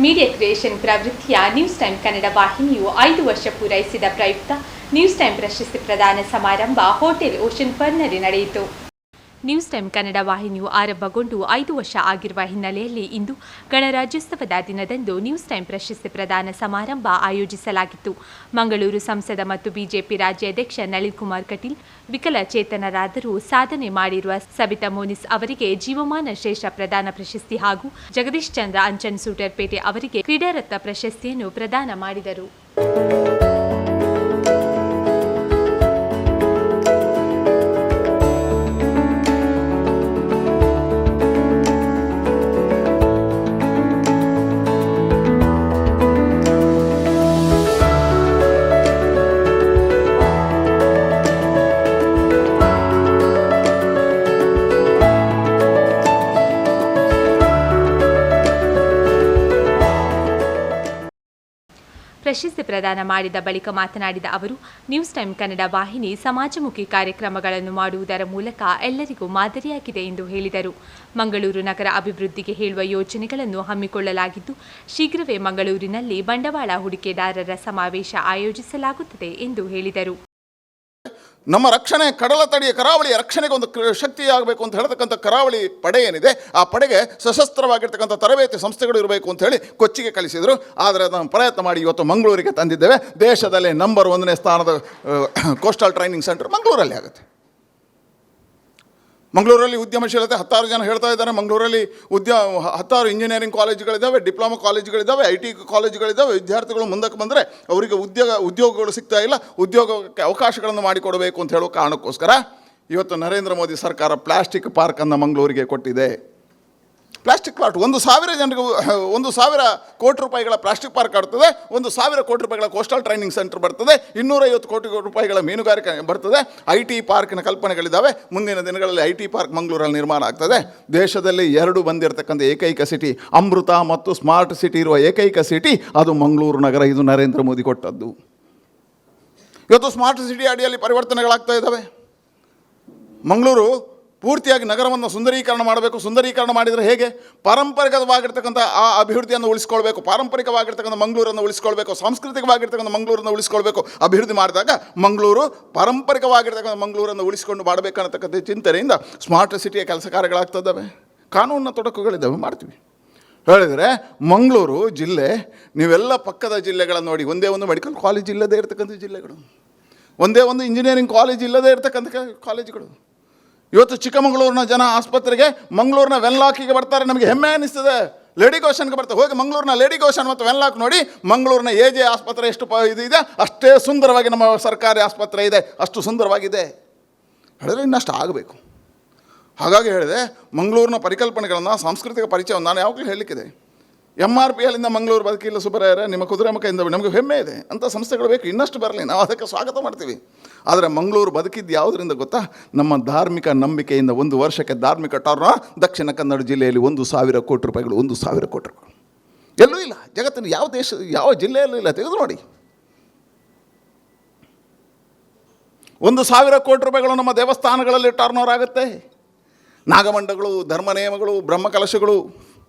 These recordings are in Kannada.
ಮೀಡಿಯಾ ಕ್ರಿಯೇಷನ್ ಪ್ರವೃತ್ತಿಯ ನ್ಯೂಸ್ ಟೈಮ್ ಕನ್ನಡ ವಾಹಿನಿಯು 5 ವರ್ಷ ಪೂರೈಸಿದ ಪ್ರಯುಕ್ತ ನ್ಯೂಸ್ ಟೈಮ್ ಪ್ರಶಸ್ತಿ ಪ್ರದಾನ ಸಮಾರಂಭ ಹೋಟೆಲ್ ಓಷನ್ ಫರ್ನಲ್ಲಿ ನಡೆಯಿತು. ನ್ಯೂಸ್ ಟೈಮ್ ಕನ್ನಡ ವಾಹಿನಿಯು ಆರಂಭಗೊಂಡು 5 ವರ್ಷ ಆಗಿರುವ ಹಿನ್ನೆಲೆಯಲ್ಲಿ ಇಂದು ಗಣರಾಜ್ಯೋತ್ಸವದ ದಿನದಂದು ನ್ಯೂಸ್ ಟೈಮ್ ಪ್ರಶಸ್ತಿ ಪ್ರದಾನ ಸಮಾರಂಭ ಆಯೋಜಿಸಲಾಗಿತ್ತು. ಮಂಗಳೂರು ಸಂಸದ ಮತ್ತು ಬಿಜೆಪಿ ರಾಜ್ಯಾಧ್ಯಕ್ಷ ನಳಿನ್ ಕುಮಾರ್ ಕಟೀಲ್, ವಿಕಲಚೇತನರಾದರೂ ಸಾಧನೆ ಮಾಡಿರುವ ಸಬಿತಾ ಮೋನಿಸ್ ಅವರಿಗೆ ಜೀವಮಾನ ಶ್ರೇಷ್ಠ ಪ್ರದಾನ ಪ್ರಶಸ್ತಿ ಹಾಗೂ ಜಗದೀಶ್ ಚಂದ್ರ ಅಂಚನ್ ಸೂಟರ್ಪೇಟೆ ಅವರಿಗೆ ಕ್ರೀಡಾರತ್ನ ಪ್ರಶಸ್ತಿಯನ್ನು ಪ್ರದಾನ ಮಾಡಿದರು. ಪ್ರಶಸ್ತಿ ಪ್ರದಾನ ಮಾಡಿದ ಬಳಿಕ ಮಾತನಾಡಿದ ಅವರು, ನ್ಯೂಸ್ ಟೈಮ್ ಕನ್ನಡ ವಾಹಿನಿ ಸಮಾಜಮುಖಿ ಕಾರ್ಯಕ್ರಮಗಳನ್ನು ಮಾಡುವುದರ ಮೂಲಕ ಎಲ್ಲರಿಗೂ ಮಾದರಿಯಾಗಿದೆ ಎಂದು ಹೇಳಿದರು. ಮಂಗಳೂರು ನಗರ ಅಭಿವೃದ್ಧಿಗೆ ಹೇಳುವ ಯೋಜನೆಗಳನ್ನು ಹಮ್ಮಿಕೊಳ್ಳಲಾಗಿದ್ದು, ಶೀಘ್ರವೇ ಮಂಗಳೂರಿನಲ್ಲಿ ಬಂಡವಾಳ ಹೂಡಿಕೆದಾರರ ಸಮಾವೇಶ ಆಯೋಜಿಸಲಾಗುತ್ತದೆ ಎಂದು ಹೇಳಿದರು. ನಮ್ಮ ರಕ್ಷಣೆ, ಕಡಲ ತಡಿಯ ಕರಾವಳಿಯ ರಕ್ಷಣೆಗೆ ಒಂದು ಶಕ್ತಿಯಾಗಬೇಕು ಅಂತ ಹೇಳ್ತಕ್ಕಂಥ ಕರಾವಳಿ ಪಡೆ ಏನಿದೆ, ಆ ಪಡೆಗೆ ಸಶಸ್ತ್ರವಾಗಿರ್ತಕ್ಕಂಥ ತರಬೇತಿ ಸಂಸ್ಥೆಗಳು ಇರಬೇಕು ಅಂತ ಹೇಳಿ ಕೊಚ್ಚಿಗೆ ಕಳಿಸಿದರು. ಆದರೆ ಅದನ್ನು ಪ್ರಯತ್ನ ಮಾಡಿ ಇವತ್ತು ಮಂಗಳೂರಿಗೆ ತಂದಿದ್ದೇವೆ. ದೇಶದಲ್ಲೇ ನಂಬರ್ 1ನೇ ಸ್ಥಾನದ ಕೋಸ್ಟಲ್ ಟ್ರೈನಿಂಗ್ ಸೆಂಟರ್ ಮಂಗಳೂರಲ್ಲಿ ಆಗುತ್ತೆ. ಮಂಗಳೂರಲ್ಲಿ ಉದ್ಯಮಶೀಲತೆ 10 ಜನ ಹೇಳ್ತಾ ಇದ್ದಾರೆ. ಮಂಗಳೂರಲ್ಲಿ 10 ಇಂಜಿನಿಯರಿಂಗ್ ಕಾಲೇಜುಗಳಿದ್ದಾವೆ, ಡಿಪ್ಲೊಮಾ ಕಾಲೇಜುಗಳಿದ್ದಾವೆ, IT ಕಾಲೇಜುಗಳಿದ್ದಾವೆ. ವಿದ್ಯಾರ್ಥಿಗಳು ಮುಂದಕ್ಕೆ ಬಂದರೆ ಅವರಿಗೆ ಉದ್ಯೋಗಗಳು ಸಿಗ್ತಾ ಇಲ್ಲ. ಉದ್ಯೋಗಕ್ಕೆ ಅವಕಾಶಗಳನ್ನು ಮಾಡಿಕೊಡಬೇಕು ಅಂತ ಹೇಳೋ ಕಾರಣಕ್ಕೋಸ್ಕರ ಇವತ್ತು ನರೇಂದ್ರ ಮೋದಿ ಸರ್ಕಾರ ಪ್ಲಾಸ್ಟಿಕ್ ಪಾರ್ಕನ್ನು ಮಂಗಳೂರಿಗೆ ಕೊಟ್ಟಿದೆ. ಪ್ಲಾಸ್ಟಿಕ್ ಪಾರ್ಕ್ 1,000 ಜನರಿಗೆ 1,000 ಕೋಟಿ ರೂಪಾಯಿಗಳ ಪ್ಲಾಸ್ಟಿಕ್ ಪಾರ್ಕ್ ಆಡ್ತದೆ. 1,000 ಕೋಟಿ ರೂಪಾಯಿಗಳ ಕೋಸ್ಟಲ್ ಟ್ರೈನಿಂಗ್ ಸೆಂಟರ್ ಬರ್ತದೆ. 250 ಕೋಟಿ ರೂಪಾಯಿಗಳ ಮೀನುಗಾರಿಕೆ ಬರ್ತದೆ. IT ಪಾರ್ಕಿನ ಕಲ್ಪನೆಗಳಿದ್ದಾವೆ. ಮುಂದಿನ ದಿನಗಳಲ್ಲಿ IT ಪಾರ್ಕ್ ಮಂಗಳೂರಲ್ಲಿ ನಿರ್ಮಾಣ ಆಗ್ತದೆ. ದೇಶದಲ್ಲಿ 2 ಬಂದಿರತಕ್ಕಂಥ ಏಕೈಕ ಸಿಟಿ, ಅಮೃತ ಮತ್ತು ಸ್ಮಾರ್ಟ್ ಸಿಟಿ ಇರುವ ಏಕೈಕ ಸಿಟಿ ಅದು ಮಂಗಳೂರು ನಗರ. ಇದು ನರೇಂದ್ರ ಮೋದಿ ಕೊಟ್ಟದ್ದು. ಇವತ್ತು ಸ್ಮಾರ್ಟ್ ಸಿಟಿ ಅಡಿಯಲ್ಲಿ ಪರಿವರ್ತನೆಗಳಾಗ್ತಾ ಇದ್ದಾವೆ. ಮಂಗಳೂರು ಪೂರ್ತಿಯಾಗಿ ನಗರವನ್ನು ಸುಂದರೀಕರಣ ಮಾಡಬೇಕು. ಸುಂದರೀಕರಣ ಮಾಡಿದರೆ ಹೇಗೆ? ಪಾರಂಪರಿಕವಾಗಿರ್ತಕ್ಕಂಥ ಆ ಅಭಿವೃದ್ಧಿಯನ್ನು ಉಳಿಸ್ಕೊಳ್ಬೇಕು. ಪಾರಂಪರಿಕವಾಗಿರ್ತಕ್ಕಂಥ ಮಂಗಳೂರನ್ನು ಉಳಿಸ್ಕೊಳ್ಬೇಕು. ಸಾಂಸ್ಕೃತಿಕವಾಗಿರ್ತಕ್ಕಂಥ ಮಂಗಳೂರನ್ನು ಉಳಿಸ್ಕೊಳ್ಬೇಕು. ಅಭಿವೃದ್ಧಿ ಮಾಡಿದಾಗ ಮಂಗಳೂರು ಪಾರಂಪರಿಕವಾಗಿರ್ತಕ್ಕಂಥ ಮಂಗಳೂರನ್ನು ಉಳಿಸ್ಕೊಂಡು ಮಾಡಬೇಕನ್ನತಕ್ಕಂಥ ಚಿಂತನೆಯಿಂದ ಸ್ಮಾರ್ಟ್ ಸಿಟಿಯ ಕೆಲಸ ಕಾರ್ಯಗಳಾಗ್ತದವೆ. ಕಾನೂನಿನ ತೊಡಕುಗಳಿದ್ದಾವೆ, ಮಾಡ್ತೀವಿ. ಹೇಳಿದರೆ ಮಂಗಳೂರು ಜಿಲ್ಲೆ, ನೀವೆಲ್ಲ ಪಕ್ಕದ ಜಿಲ್ಲೆಗಳನ್ನು ನೋಡಿ, ಒಂದೇ ಒಂದು ಮೆಡಿಕಲ್ ಕಾಲೇಜ್ ಇಲ್ಲದೇ ಇರತಕ್ಕಂಥ ಜಿಲ್ಲೆಗಳು, ಒಂದೇ ಒಂದು ಇಂಜಿನಿಯರಿಂಗ್ ಕಾಲೇಜ್ ಇಲ್ಲದೇ ಇರತಕ್ಕಂಥ ಕಾಲೇಜುಗಳು. ಇವತ್ತು ಚಿಕ್ಕಮಗಳೂರಿನ ಜನ ಆಸ್ಪತ್ರೆಗೆ ಮಂಗಳೂರಿನ ವೆನ್ಲಾಕಿಗೆ ಬರ್ತಾರೆ. ನಮಗೆ ಹೆಮ್ಮೆ ಅನ್ನಿಸ್ತದೆ. ಲೇಡಿ ಗೋಷನ್ಗೆ ಬರ್ತಾರೆ. ಹೋಗಿ ಮಂಗಳೂರಿನ ಲೇಡಿ ಗೋಷನ್ ಮತ್ತು ವೆನ್ಲಾಕ್ ನೋಡಿ. ಮಂಗಳೂರಿನ AJ ಆಸ್ಪತ್ರೆ ಎಷ್ಟು ಇದೆ, ಅಷ್ಟೇ ಸುಂದರವಾಗಿ ನಮ್ಮ ಸರ್ಕಾರಿ ಆಸ್ಪತ್ರೆ ಇದೆ. ಅಷ್ಟು ಸುಂದರವಾಗಿದೆ. ಹೇಳಿದ್ರೆ ಇನ್ನಷ್ಟು ಆಗಬೇಕು. ಹಾಗಾಗಿ ಹೇಳಿದೆ, ಮಂಗಳೂರಿನ ಪರಿಕಲ್ಪನೆಗಳನ್ನು, ಸಾಂಸ್ಕೃತಿಕ ಪರಿಚಯವನ್ನು ನಾನು ಯಾವಾಗಲೂ ಹೇಳಲಿಕ್ಕಿದೆ. MRPಯಲ್ಲಿಂದ ಮಂಗಳೂರು ಬದುಕಿಲ್ಲ ಸುಬ್ಬರಾಯರ, ನಿಮ್ಮ ಕುದುರೆಮುಖದಿಂದ ನಮಗೆ ಹೆಮ್ಮೆ ಇದೆ. ಅಂಥ ಸಂಸ್ಥೆಗಳು ಬೇಕು, ಇನ್ನಷ್ಟು ಬರಲಿ, ನಾವು ಅದಕ್ಕೆ ಸ್ವಾಗತ ಮಾಡ್ತೀವಿ. ಆದರೆ ಮಂಗಳೂರು ಬದುಕಿದ್ದು ಯಾವುದರಿಂದ ಗೊತ್ತಾ? ನಮ್ಮ ಧಾರ್ಮಿಕ ನಂಬಿಕೆಯಿಂದ. 1 ವರ್ಷಕ್ಕೆ ಧಾರ್ಮಿಕ ಟರ್ನ್ ದಕ್ಷಿಣ ಕನ್ನಡ ಜಿಲ್ಲೆಯಲ್ಲಿ 1,000 ಕೋಟಿ ರೂಪಾಯಿಗಳು. 1,000 ಕೋಟಿ ರೂಪಾಯಿಗಳು ಎಲ್ಲೂ ಇಲ್ಲ. ಜಗತ್ತಿನ ಯಾವ ದೇಶ, ಯಾವ ಜಿಲ್ಲೆಯಲ್ಲೂ ಇಲ್ಲ. ತೆಗೆದು ನೋಡಿ. 1,000 ಕೋಟಿ ರೂಪಾಯಿಗಳು ನಮ್ಮ ದೇವಸ್ಥಾನಗಳಲ್ಲಿ ಟರ್ನ್ ಓವರ್ ಆಗುತ್ತೆ. ನಾಗಮಂಡಗಳು, ಧರ್ಮ ನಿಯಮಗಳು, ಬ್ರಹ್ಮಕಲಶಗಳು,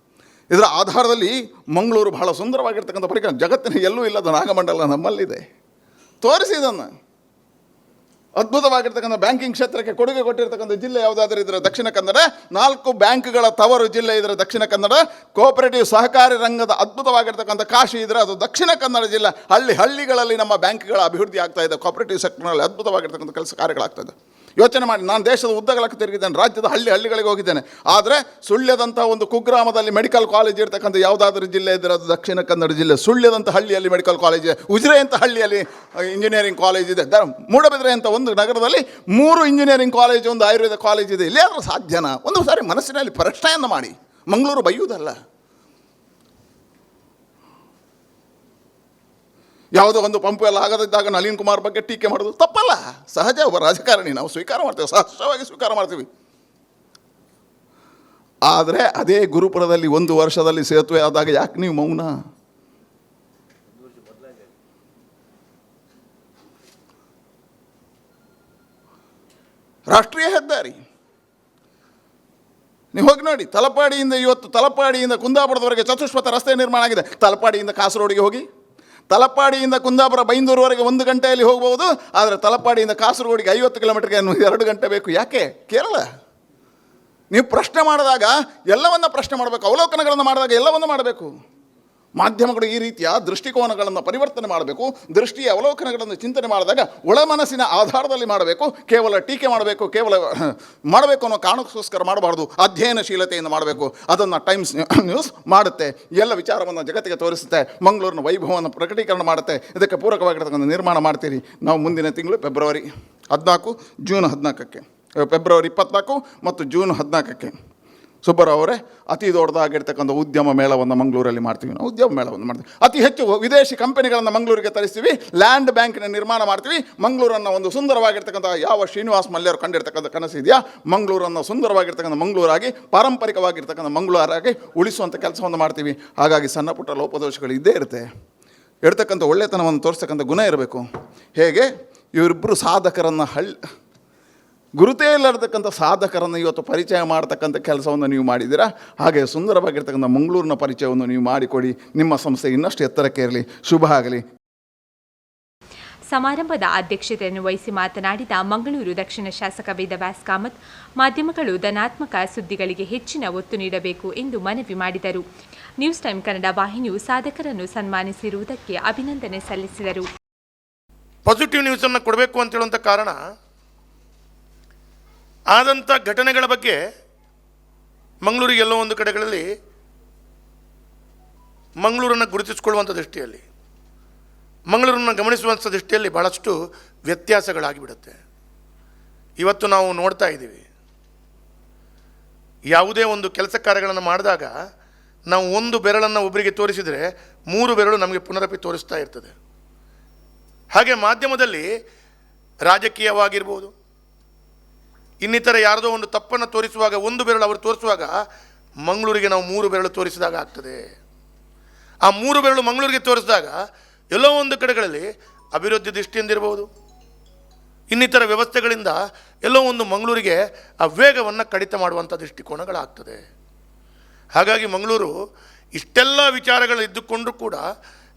ಇದರ ಆಧಾರದಲ್ಲಿ ಮಂಗಳೂರು ಬಹಳ ಸುಂದರವಾಗಿರ್ತಕ್ಕಂಥ ಪರಿಕಲ್ಪನೆ. ಜಗತ್ತಿನ ಎಲ್ಲೂ ಇಲ್ಲದ ನಾಗಮಂಡಲ ನಮ್ಮಲ್ಲಿದೆ. ತೋರಿಸಿ ಇದನ್ನು. ಅದ್ಭುತವಾಗಿರ್ತಕ್ಕಂಥ ಬ್ಯಾಂಕಿಂಗ್ ಕ್ಷೇತ್ರಕ್ಕೆ ಕೊಡುಗೆ ಕೊಟ್ಟಿರ್ತಕ್ಕಂಥ ಜಿಲ್ಲೆ ಯಾವುದಾದ್ರೂ ಇದರ ದಕ್ಷಿಣ ಕನ್ನಡ. 4 ಬ್ಯಾಂಕ್ಗಳ ತವರು ಜಿಲ್ಲೆ ಇದರ ದಕ್ಷಿಣ ಕನ್ನಡ. ಕೋಆಪರೇಟಿವ್ ಸಹಕಾರಿ ರಂಗದ ಅದ್ಭುತವಾಗಿರ್ತಕ್ಕಂಥ ಕಾಶಿ ಇದ್ದರೆ ಅದು ದಕ್ಷಿಣ ಕನ್ನಡ ಜಿಲ್ಲೆ. ಹಳ್ಳಿಗಳಲ್ಲಿ ನಮ್ಮ ಬ್ಯಾಂಕ್ಗಳ ಅಭಿವೃದ್ಧಿ ಆಗ್ತಾ ಇದೆ. ಕೋಆಪರೇಟಿವ್ ಸೆಕ್ಟರ್ನಲ್ಲಿ ಅದ್ಭುತವಾಗಿರ್ತಕ್ಕಂಥ ಕೆಲಸ ಕಾರ್ಯಗಳಾಗ್ತದೆ. ಯೋಚನೆ ಮಾಡಿ, ನಾನು ದೇಶದ ಉದ್ದಗಲಕ್ಕೆ ತಿರುಗಿದ್ದೇನೆ, ರಾಜ್ಯದ ಹಳ್ಳಿಗಳಿಗೆ ಹೋಗಿದ್ದೇನೆ. ಆದರೆ ಸುಳ್ಯದಂಥ ಒಂದು ಕುಗ್ರಾಮದಲ್ಲಿ ಮೆಡಿಕಲ್ ಕಾಲೇಜ್ ಇರ್ತಕ್ಕಂಥ ಯಾವುದಾದ್ರೂ ಜಿಲ್ಲೆ ಇದ್ದರೆ ಅದು ದಕ್ಷಿಣ ಕನ್ನಡ ಜಿಲ್ಲೆ. ಸುಳ್ಯದಂಥ ಹಳ್ಳಿಯಲ್ಲಿ ಮೆಡಿಕಲ್ ಕಾಲೇಜ್ ಇದೆ. ಉಜಿರೆ ಅಂತ ಹಳ್ಳಿಯಲ್ಲಿ ಇಂಜಿನಿಯರಿಂಗ್ ಕಾಲೇಜ್ ಇದೆ. ಮೂಡಬಿದ್ರೆ ಅಂತ ಒಂದು ನಗರದಲ್ಲಿ 3 ಇಂಜಿನಿಯರಿಂಗ್ ಕಾಲೇಜ್, 1 ಆಯುರ್ವೇದ ಕಾಲೇಜ್ ಇದೆ. ಇಲ್ಲಿ ಆದರೂ ಸಾಧ್ಯನಾ? ಒಂದು ಸಾರಿ ಮನಸ್ಸಿನಲ್ಲಿ ಪ್ರಶ್ನೆಯನ್ನು ಮಾಡಿ. ಮಂಗಳೂರು ಬೈಯುವುದಲ್ಲ. ಯಾವುದೋ ಒಂದು ಪಂಪು ಎಲ್ಲ ಆಗದಿದ್ದಾಗ ನಳಿನ್ ಕುಮಾರ್ ಬಗ್ಗೆ ಟೀಕೆ ಮಾಡೋದು ತಪ್ಪಲ್ಲ, ಸಹಜ. ಒಬ್ಬ ರಾಜಕಾರಣಿ, ನಾವು ಸ್ವೀಕಾರ ಮಾಡ್ತೇವೆ, ಸಹಜವಾಗಿ ಸ್ವೀಕಾರ ಮಾಡ್ತೀವಿ. ಆದರೆ ಅದೇ ಗುರುಪುರದಲ್ಲಿ 1 ವರ್ಷದಲ್ಲಿ ಸೇತುವೆ ಆದಾಗ ಯಾಕೆ ನೀವು ಮೌನ? ರಾಷ್ಟ್ರೀಯ ಹೆದ್ದಾರಿ ನೀವು ಹೋಗಿ ನೋಡಿ, ತಲಪಾಡಿಯಿಂದ ಕುಂದಾಪುರದವರೆಗೆ ಚತುಷ್ಪಥ ರಸ್ತೆ ನಿರ್ಮಾಣ ಆಗಿದೆ. ತಲಪಾಡಿಯಿಂದ ಕಾಸರಗೋಡಿಗೆ ಹೋಗಿ, ತಲಪಾಡಿಯಿಂದ ಕುಂದಾಪುರ ಬೈಂದೂರುವರೆಗೆ 1 ಗಂಟೆಯಲ್ಲಿ ಹೋಗ್ಬೋದು. ಆದರೆ ತಲಪಾಡಿಯಿಂದ ಕಾಸರಗೋಡಿಗೆ 50 ಕಿಲೋಮೀಟರ್ಗೆ 2 ಗಂಟೆ ಬೇಕು. ಯಾಕೆ? ಕೇರಳ. ನೀವು ಪ್ರಶ್ನೆ ಮಾಡಿದಾಗ ಎಲ್ಲವನ್ನ ಪ್ರಶ್ನೆ ಮಾಡಬೇಕು, ಅವಲೋಕನಗಳನ್ನು ಮಾಡಿದಾಗ ಎಲ್ಲವನ್ನೂ ಮಾಡಬೇಕು. ಮಾಧ್ಯಮಗಳು ಈ ರೀತಿಯ ದೃಷ್ಟಿಕೋನಗಳನ್ನು ಪರಿವರ್ತನೆ ಮಾಡಬೇಕು. ದೃಷ್ಟಿಯ ಅವಲೋಕನಗಳನ್ನು ಚಿಂತನೆ ಮಾಡಿದಾಗ ಒಳ ಮನಸ್ಸಿನ ಆಧಾರದಲ್ಲಿ ಮಾಡಬೇಕು. ಕೇವಲ ಟೀಕೆ ಮಾಡಬೇಕು, ಮಾಡಬೇಕು ಅನ್ನೋ ಕಾರಣಕ್ಕೋಸ್ಕರ ಮಾಡಬಾರ್ದು. ಅಧ್ಯಯನಶೀಲತೆಯಿಂದ ಮಾಡಬೇಕು. ಅದನ್ನು ಟೈಮ್ಸ್ ನ್ಯೂಸ್ ಮಾಡುತ್ತೆ. ಎಲ್ಲ ವಿಚಾರವನ್ನು ಜಗತ್ತಿಗೆ ತೋರಿಸುತ್ತೆ. ಮಂಗಳೂರಿನ ವೈಭವವನ್ನು ಪ್ರಕಟೀಕರಣ ಮಾಡುತ್ತೆ. ಇದಕ್ಕೆ ಪೂರಕವಾಗಿರ್ತಕ್ಕಂಥ ನಿರ್ಮಾಣ ಮಾಡ್ತೀರಿ. ನಾವು ಮುಂದಿನ ತಿಂಗಳು ಫೆಬ್ರವರಿ 14, ಜೂನ್ 14ಕ್ಕೆ, ಫೆಬ್ರವರಿ 24 ಮತ್ತು ಜೂನ್ 14ಕ್ಕೆ ಸುಬ್ಬರಾವ್ ಅವರೇ ಅತಿ ದೊಡ್ಡದಾಗಿರ್ತಕ್ಕಂಥ ಉದ್ಯಮ ಮೇಳವನ್ನು ಮಂಗಳೂರಲ್ಲಿ ಮಾಡ್ತೀವಿ. ನಾವು ಉದ್ಯಮ ಮೇಳವನ್ನು ಮಾಡ್ತೀವಿ. ಅತಿ ಹೆಚ್ಚು ವಿದೇಶಿ ಕಂಪನಿಗಳನ್ನು ಮಂಗಳೂರಿಗೆ ತರಿಸ್ತೀವಿ. ಲ್ಯಾಂಡ್ ಬ್ಯಾಂಕಿನ ನಿರ್ಮಾಣ ಮಾಡ್ತೀವಿ. ಮಂಗಳೂರನ್ನು ಒಂದು ಸುಂದರವಾಗಿರ್ತಕ್ಕಂಥ, ಯಾವ ಶ್ರೀನಿವಾಸ್ ಮಲ್ಯರು ಕಂಡಿರ್ತಕ್ಕಂಥ ಕನಸಿದೆಯಾ, ಮಂಗಳೂರನ್ನು ಸುಂದರವಾಗಿರ್ತಕ್ಕಂಥ ಮಂಗಳೂರಾಗಿ, ಪಾರಂಪರಿಕವಾಗಿರ್ತಕ್ಕಂಥ ಮಂಗಳೂರಾಗಿ ಉಳಿಸುವಂಥ ಕೆಲಸವನ್ನು ಮಾಡ್ತೀವಿ. ಹಾಗಾಗಿ ಸಣ್ಣ ಪುಟ್ಟ ಲೋಪದೋಷಗಳು ಇದ್ದೇ ಇರುತ್ತೆ. ಇರ್ತಕ್ಕಂಥ ಒಳ್ಳೆತನವನ್ನು ತೋರಿಸ್ತಕ್ಕಂಥ ಗುಣ ಇರಬೇಕು. ಹೇಗೆ ಇವರಿಬ್ಬರು ಸಾಧಕರನ್ನು ಗುರುತೇ ಇಲ್ಲರ್ತಕ್ಕಂಥ ಸಾಧಕರನ್ನು ಇವತ್ತು ಪರಿಚಯ ಮಾಡ್ತಕ್ಕಂಥ ಕೆಲಸವನ್ನು ನೀವು ಮಾಡಿದ್ದೀರಾ. ಹಾಗೆ ಸುಂದರವಾಗಿರ್ತಕ್ಕಂಥ ಮಂಗಳೂರಿನ ಪರಿಚಯವನ್ನು ನೀವು ಮಾಡಿಕೊಡಿ. ನಿಮ್ಮ ಸಂಸ್ಥೆ ಇನ್ನಷ್ಟು ಎತ್ತರಕ್ಕೆ ಇರಲಿ. ಶುಭ ಆಗಲಿ. ಸಮಾರಂಭದ ಅಧ್ಯಕ್ಷತೆಯನ್ನು ವಹಿಸಿ ಮಾತನಾಡಿದ ಮಂಗಳೂರು ದಕ್ಷಿಣ ಶಾಸಕ ವೇದವ್ಯಾಸ್ ಕಾಮತ್, ಮಾಧ್ಯಮಗಳು ಧನಾತ್ಮಕ ಸುದ್ದಿಗಳಿಗೆ ಹೆಚ್ಚಿನ ಒತ್ತು ನೀಡಬೇಕು ಎಂದು ಮನವಿ ಮಾಡಿದರು. ನ್ಯೂಸ್ ಟೈಮ್ ಕನ್ನಡ ವಾಹಿನಿಯು ಸಾಧಕರನ್ನು ಸನ್ಮಾನಿಸಿರುವುದಕ್ಕೆ ಅಭಿನಂದನೆ ಸಲ್ಲಿಸಿದರು. ಪಾಸಿಟಿವ್ ನ್ಯೂಸನ್ನು ಕೊಡಬೇಕು ಅಂತ ಹೇಳುವಂಥ ಕಾರಣ, ಆದಂಥ ಘಟನೆಗಳ ಬಗ್ಗೆ ಮಂಗಳೂರಿಗೆ ಎಲ್ಲೋ ಒಂದು ಕಡೆಗಳಲ್ಲಿ ಮಂಗಳೂರನ್ನು ಗುರುತಿಸಿಕೊಳ್ಳುವಂಥ ದೃಷ್ಟಿಯಲ್ಲಿ, ಮಂಗಳೂರನ್ನು ಗಮನಿಸುವಂಥ ದೃಷ್ಟಿಯಲ್ಲಿ ಭಾಳಷ್ಟು ವ್ಯತ್ಯಾಸಗಳಾಗಿಬಿಡುತ್ತೆ. ಇವತ್ತು ನಾವು ನೋಡ್ತಾ ಇದ್ದೀವಿ, ಯಾವುದೇ ಒಂದು ಕೆಲಸ ಕಾರ್ಯಗಳನ್ನು ಮಾಡಿದಾಗ ನಾವು ಒಂದು ಬೆರಳನ್ನು ಒಬ್ಬರಿಗೆ ತೋರಿಸಿದರೆ 3 ಬೆರಳು ನಮಗೆ ಪುನರಪಿ ತೋರಿಸ್ತಾ ಇರ್ತದೆ. ಹಾಗೆ ಮಾಧ್ಯಮದಲ್ಲಿ ರಾಜಕೀಯವಾಗಿರ್ಬೋದು, ಇನ್ನಿತರ ಯಾರದೋ ಒಂದು ತಪ್ಪನ್ನು ತೋರಿಸುವಾಗ ಒಂದು ಬೆರಳು ಅವರು ತೋರಿಸುವಾಗ ಮಂಗಳೂರಿಗೆ ನಾವು 3 ಬೆರಳು ತೋರಿಸಿದಾಗ ಆಗ್ತದೆ. ಆ 3 ಬೆರಳು ಮಂಗಳೂರಿಗೆ ತೋರಿಸಿದಾಗ ಎಲ್ಲೋ ಒಂದು ಕಡೆಗಳಲ್ಲಿ ಅಭಿವೃದ್ಧಿ ದೃಷ್ಟಿಯಿಂದಿರ್ಬೋದು, ಇನ್ನಿತರ ವ್ಯವಸ್ಥೆಗಳಿಂದ ಎಲ್ಲೋ ಒಂದು ಮಂಗಳೂರಿಗೆ ಆ ವೇಗವನ್ನು ಕಡಿತ ಮಾಡುವಂಥ ದೃಷ್ಟಿಕೋನಗಳಾಗ್ತದೆ. ಹಾಗಾಗಿ ಮಂಗಳೂರು ಇಷ್ಟೆಲ್ಲ ವಿಚಾರಗಳು ಇದ್ದುಕೊಂಡರೂ ಕೂಡ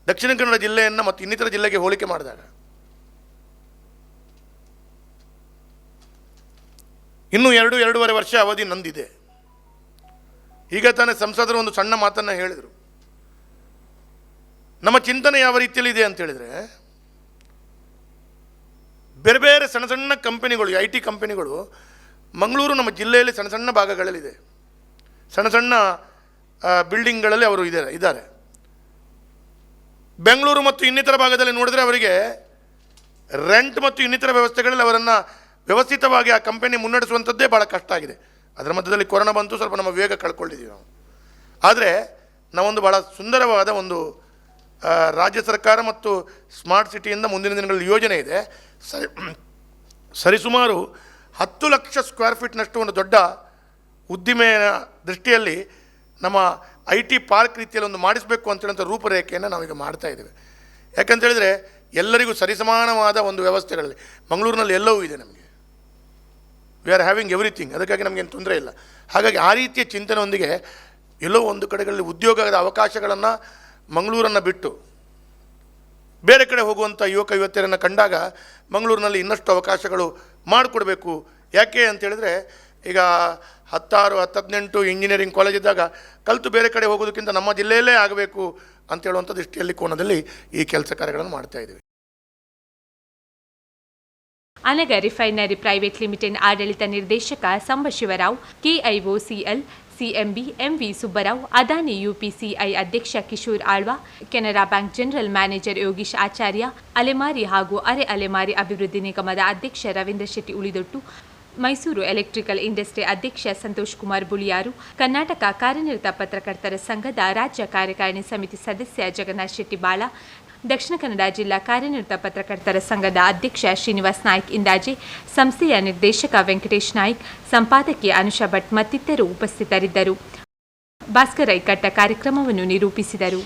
ದಕ್ಷಿಣ ಕನ್ನಡ ಜಿಲ್ಲೆಯನ್ನು ಮತ್ತು ಇನ್ನಿತರ ಜಿಲ್ಲೆಗೆ ಹೋಲಿಕೆ ಮಾಡಿದಾಗ ಇನ್ನೂ 2-2.5 ವರ್ಷ ಅವಧಿ ನಂದಿದೆ. ಈಗ ತಾನೇ ಸಂಸದರು ಒಂದು ಸಣ್ಣ ಮಾತನ್ನು ಹೇಳಿದರು. ನಮ್ಮ ಚಿಂತನೆ ಯಾವ ರೀತಿಯಲ್ಲಿ ಇದೆ ಅಂತ ಹೇಳಿದರೆ, ಬೇರೆ ಬೇರೆ ಸಣ್ಣ ಸಣ್ಣ ಕಂಪನಿಗಳು, IT ಕಂಪನಿಗಳು ಮಂಗಳೂರು ನಮ್ಮ ಜಿಲ್ಲೆಯಲ್ಲಿ ಸಣ್ಣ ಸಣ್ಣ ಭಾಗಗಳಲ್ಲಿದೆ. ಸಣ್ಣ ಸಣ್ಣ ಬಿಲ್ಡಿಂಗ್ಗಳಲ್ಲಿ ಅವರು ಇದ್ದಾರೆ. ಬೆಂಗಳೂರು ಮತ್ತು ಇನ್ನಿತರ ಭಾಗದಲ್ಲಿ ನೋಡಿದ್ರೆ ಅವರಿಗೆ ರೆಂಟ್ ಮತ್ತು ಇನ್ನಿತರ ವ್ಯವಸ್ಥೆಗಳಲ್ಲಿ ಅವರನ್ನು ವ್ಯವಸ್ಥಿತವಾಗಿ ಆ ಕಂಪನಿ ಮುನ್ನಡೆಸುವಂಥದ್ದೇ ಭಾಳ ಕಷ್ಟ ಆಗಿದೆ. ಅದರ ಮಧ್ಯದಲ್ಲಿ ಕೊರೋನಾ ಬಂತು, ಸ್ವಲ್ಪ ನಮ್ಮ ವೇಗ ಕಳ್ಕೊಂಡಿದ್ದೀವಿ ನಾವು. ಆದರೆ ನಾವೊಂದು ಭಾಳ ಸುಂದರವಾದ ಒಂದು ರಾಜ್ಯ ಸರ್ಕಾರ ಮತ್ತು ಸ್ಮಾರ್ಟ್ ಸಿಟಿಯಿಂದ ಮುಂದಿನ ದಿನಗಳಲ್ಲಿ ಯೋಜನೆ ಇದೆ. ಸರಿಸುಮಾರು 10 ಲಕ್ಷ ಸ್ಕ್ವೇರ್ ಫೀಟ್ನಷ್ಟು ಒಂದು ದೊಡ್ಡ ಉದ್ದಿಮೆಯ ದೃಷ್ಟಿಯಲ್ಲಿ ನಮ್ಮ IT ಪಾರ್ಕ್ ರೀತಿಯಲ್ಲಿ ಒಂದು ಮಾಡಿಸಬೇಕು ಅಂತೇಳಂಥ ರೂಪರೇಖೆಯನ್ನು ನಾವೀಗ ಮಾಡ್ತಾ ಇದ್ದೇವೆ. ಯಾಕಂತ ಹೇಳಿದರೆ ಎಲ್ಲರಿಗೂ ಸರಿಸಮಾನವಾದ ಒಂದು ವ್ಯವಸ್ಥೆಗಳಲ್ಲಿ ಮಂಗಳೂರಿನಲ್ಲಿ ಎಲ್ಲವೂ ಇದೆ. ನಮಗೆ ವಿ ಆರ್ ಹ್ಯಾವಿಂಗ್ ಎವ್ರಿಥಿಂಗ್. ಅದಕ್ಕಾಗಿ ನಮಗೇನು ತೊಂದರೆ ಇಲ್ಲ. ಹಾಗಾಗಿ ಆ ರೀತಿಯ ಚಿಂತನೆಯೊಂದಿಗೆ ಎಲ್ಲೋ ಒಂದು ಕಡೆಗಳಲ್ಲಿ ಉದ್ಯೋಗದ ಅವಕಾಶಗಳನ್ನು ಮಂಗಳೂರನ್ನು ಬಿಟ್ಟು ಬೇರೆ ಕಡೆ ಹೋಗುವಂಥ ಯುವಕ ಯುವತಿಯರನ್ನು ಕಂಡಾಗ ಮಂಗಳೂರಿನಲ್ಲಿ ಇನ್ನಷ್ಟು ಅವಕಾಶಗಳು ಮಾಡಿಕೊಡ್ಬೇಕು. ಯಾಕೆ ಅಂತೇಳಿದರೆ, ಈಗ 16-18 ಇಂಜಿನಿಯರಿಂಗ್ ಕಾಲೇಜ್ ಇದ್ದಾಗ ಕಲಿತು ಬೇರೆ ಕಡೆ ಹೋಗೋದಕ್ಕಿಂತ ನಮ್ಮ ಜಿಲ್ಲೆಯಲ್ಲೇ ಆಗಬೇಕು ಅಂತ ಹೇಳುವಂಥ ದೃಷ್ಟಿಯಲ್ಲಿ ಕೋನದಲ್ಲಿ ಈ ಕೆಲಸ ಕಾರ್ಯಗಳನ್ನು ಮಾಡ್ತಾ ಇದ್ದೀವಿ. ಅನಗ ರಿಫೈನರಿ ಪ್ರೈವೇಟ್ ಲಿಮಿಟೆಡ್ ಆಡಳಿತ ನಿರ್ದೇಶಕ ಸಂಬಶಿವರಾವ್, KIOCL CMB MV Subbarao, Adani UPCI ಅಧ್ಯಕ್ಷ Kishore Alva, Canara Bank general manager Yogish Acharya, ಅಲೆಮಾರಿ ಹಾಗೂ ಅರೆ ಅಲೆಮಾರಿ ಅಭಿವೃದ್ಧಿ ನಿಗಮದ ಅಧ್ಯಕ್ಷ ರವೀಂದ್ರ ಶೆಟ್ಟಿ ಉಳಿದೊಟ್ಟು, ಮೈಸೂರು ಎಲೆಕ್ಟ್ರಿಕಲ್ ಇಂಡಸ್ಟ್ರಿ ಅಧ್ಯಕ್ಷ ಸಂತೋಷ್ ಕುಮಾರ್ ಬುಳಿಯಾರು, ಕರ್ನಾಟಕ ಕಾರ್ಯನಿರತ ಪತ್ರಕರ್ತರ ಸಂಘದ ರಾಜ್ಯ ಕಾರ್ಯಕಾರಿಣಿ ಸಮಿತಿ ಸದಸ್ಯ ಜಗನ್ನಾಥ್ ಶೆಟ್ಟಿ ಬಾಳ, ದಕ್ಷಿಣ ಕನ್ನಡ ಜಿಲ್ಲಾ ಕಾರ್ಯನಿರತ ಪತ್ರಕರ್ತರ ಸಂಘದ ಅಧ್ಯಕ್ಷ ಶ್ರೀನಿವಾಸ್ ನಾಯ್ಕ್ ಇಂದಾಜೆ, ಸಂಸ್ಥೆಯ ನಿರ್ದೇಶಕ ವೆಂಕಟೇಶ್ ನಾಯ್ಕ್, ಸಂಪಾದಕಿ ಅನುಷಾ ಭಟ್ ಮತ್ತಿತರರು ಉಪಸ್ಥಿತರಿದ್ದರು. ಭಾಸ್ಕರ್ ಐಕಟ್ಟ ಕಾರ್ಯಕ್ರಮವನ್ನು ನಿರೂಪಿಸಿದರು.